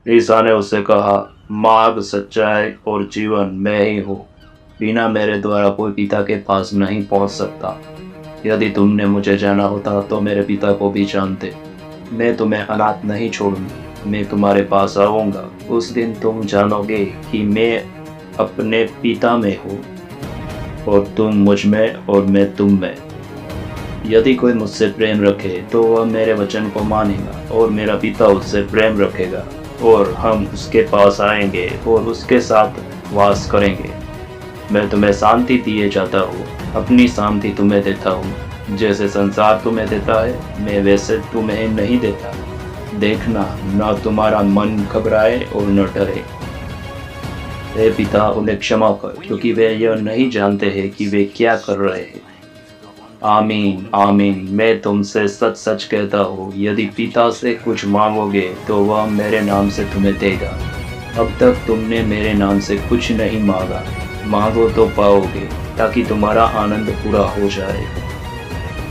ईसा ने उससे कहा, मार्ग, सच्चाई और जीवन मैं ही हूँ। बिना मेरे द्वारा कोई पिता के पास नहीं पहुँच सकता। यदि तुमने मुझे जाना होता तो मेरे पिता को भी जानते। मैं तुम्हें अनाथ नहीं छोड़ूंगी, मैं तुम्हारे पास आऊँगा। उस दिन तुम जानोगे कि मैं अपने पिता में हूँ और तुम मुझ में और मैं तुम में। यदि कोई मुझसे प्रेम रखे तो वह मेरे वचन को मानेगा और मेरा पिता उससे प्रेम रखेगा और हम उसके पास आएंगे और उसके साथ वास करेंगे। मैं तुम्हें शांति दिए जाता हूँ, अपनी शांति तुम्हें देता हूँ। जैसे संसार तुम्हें देता है, मैं वैसे तुम्हें नहीं देता। देखना, न तुम्हारा मन घबराए और न डरे। हे पिता, उन्हें क्षमा कर, क्योंकि वे यह नहीं जानते हैं कि वे क्या कर रहे हैं। आमीन, आमीन, मैं तुमसे सच सच कहता हूँ, यदि पिता से कुछ मांगोगे तो वह मेरे नाम से तुम्हें देगा। अब तक तुमने मेरे नाम से कुछ नहीं मांगा, मांगो तो पाओगे, ताकि तुम्हारा आनंद पूरा हो जाए।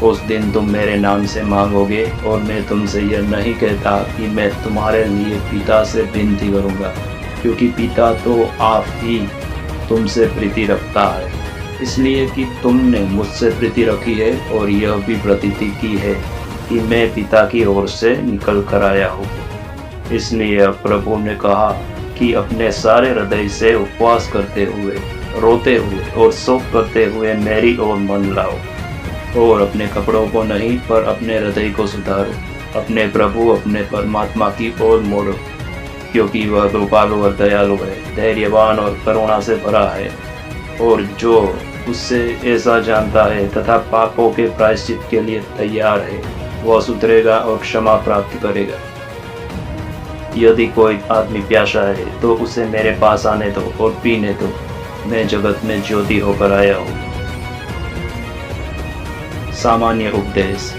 उस दिन तुम मेरे नाम से मांगोगे और मैं तुमसे यह नहीं कहता कि मैं तुम्हारे लिए पिता से विनती करूँगा, क्योंकि पिता तो आप ही तुमसे प्रीति रखता है, इसलिए कि तुमने मुझसे प्रीति रखी है और यह भी प्रतीति की है कि मैं पिता की ओर से निकल कर आया हूँ। इसलिए प्रभु ने कहा कि अपने सारे हृदय से उपवास करते हुए, रोते हुए और शोक करते हुए मेरी ओर मन लाओ, और अपने कपड़ों को नहीं पर अपने हृदय को सुधारो। अपने प्रभु, अपने परमात्मा की ओर मोड़ो, क्योंकि वह कृपालु और दयालु है, धैर्यवान और करुणा से भरा है, और जो उससे ऐसा जानता है तथा पापों के प्रायश्चित के लिए तैयार है, वह सुधरेगा और क्षमा प्राप्त करेगा। यदि कोई आदमी प्यासा है तो उसे मेरे पास आने दो और पीने दो। मैं जगत में ज्योति होकर आया हूँ। सामान्य उपदेश।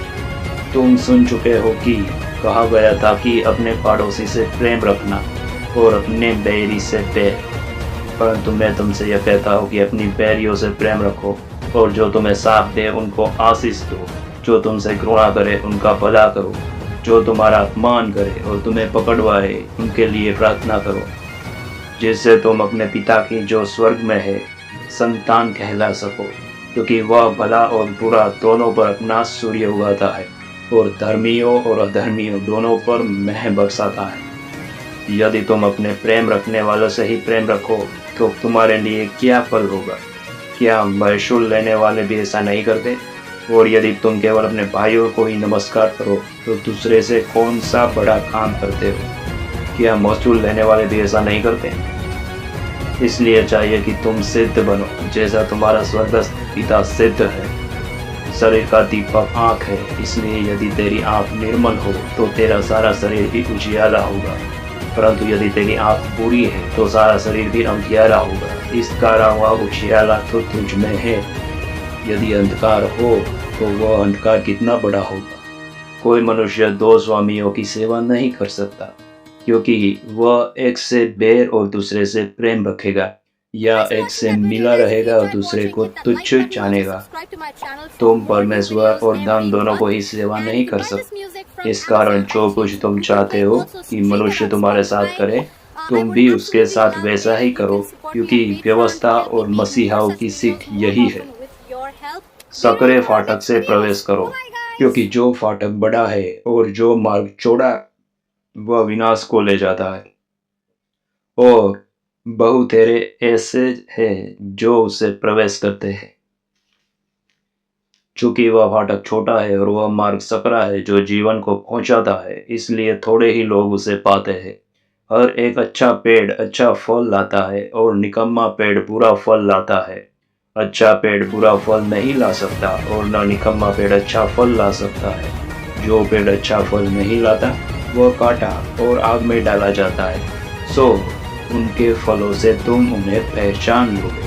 तुम सुन चुके हो कि कहा गया था कि अपने पड़ोसी से प्रेम रखना और अपने बैरी से बैर, परंतु मैं तुमसे यह कहता हूँ कि अपनी बैरियों से प्रेम रखो और जो तुम्हें साथ दे उनको आशीष दो। जो तुमसे घृणा करे उनका भला करो, जो तुम्हारा अपमान करे और तुम्हें पकड़वाए उनके लिए प्रार्थना करो, जिससे तुम अपने पिता की जो स्वर्ग में है संतान कहला सको, क्योंकि वह भला और बुरा दोनों पर अपना सूर्य उगाता है और धर्मियों और अधर्मियों दोनों पर मेह बरसाता है। यदि तुम अपने प्रेम रखने वालों से ही प्रेम रखो तो तुम्हारे लिए क्या फल होगा? क्या महसूल लेने वाले भी ऐसा नहीं करते? और यदि तुम केवल अपने भाइयों को ही नमस्कार करो तो दूसरे से कौन सा बड़ा काम करते हो? क्या महसूल लेने वाले भी ऐसा नहीं करते? इसलिए चाहिए कि तुम सिद्ध बनो, जैसा तुम्हारा स्वर्गस्थ पिता सिद्ध है। शरीर का दीपक आँख है, इसलिए यदि तेरी आँख निर्मल हो तो तेरा सारा शरीर भी उजियाला होगा, परंतु यदि तेरी आँख बुरी है तो सारा शरीर भी अंधियारा होगा। इस कारण वह उजियाला तो तुझ में है। यदि अंधकार हो तो वह अंधकार कितना बड़ा होगा। कोई मनुष्य दो स्वामियों की सेवा नहीं कर सकता, क्योंकि वह एक से बैर और दूसरे से प्रेम रखेगा, या एक से मिला रहेगा और दूसरे को तुच्छ जानेगा। तुम परमेश्वर और धन दोनों को ही सेवा नहीं कर सकते। इस कारण जो कुछ तुम चाहते हो कि मनुष्य तुम्हारे साथ करे, तुम भी उसके साथ वैसा ही करो, क्योंकि व्यवस्था और मसीहाओं की सीख यही है। सकरे फाटक से प्रवेश करो, क्योंकि जो फाटक बड़ा है और जो मार्ग चौड़ा वह विनाश को ले जाता है, और बहुतेरे ऐसे हैं जो उसे प्रवेश करते हैं। चूंकि वह फाटक छोटा है और वह मार्ग सकरा है जो जीवन को पहुंचाता है, इसलिए थोड़े ही लोग उसे पाते हैं। हर एक अच्छा पेड़ अच्छा फल लाता है और निकम्मा पेड़ बुरा फल लाता है। अच्छा पेड़ बुरा फल नहीं ला सकता और न निकम्मा पेड़ अच्छा फल ला सकता है। जो पेड़ अच्छा फल नहीं लाता वह काटा और आग में डाला जाता है। सो उनके फलों से तुम उन्हें पहचान लोगे।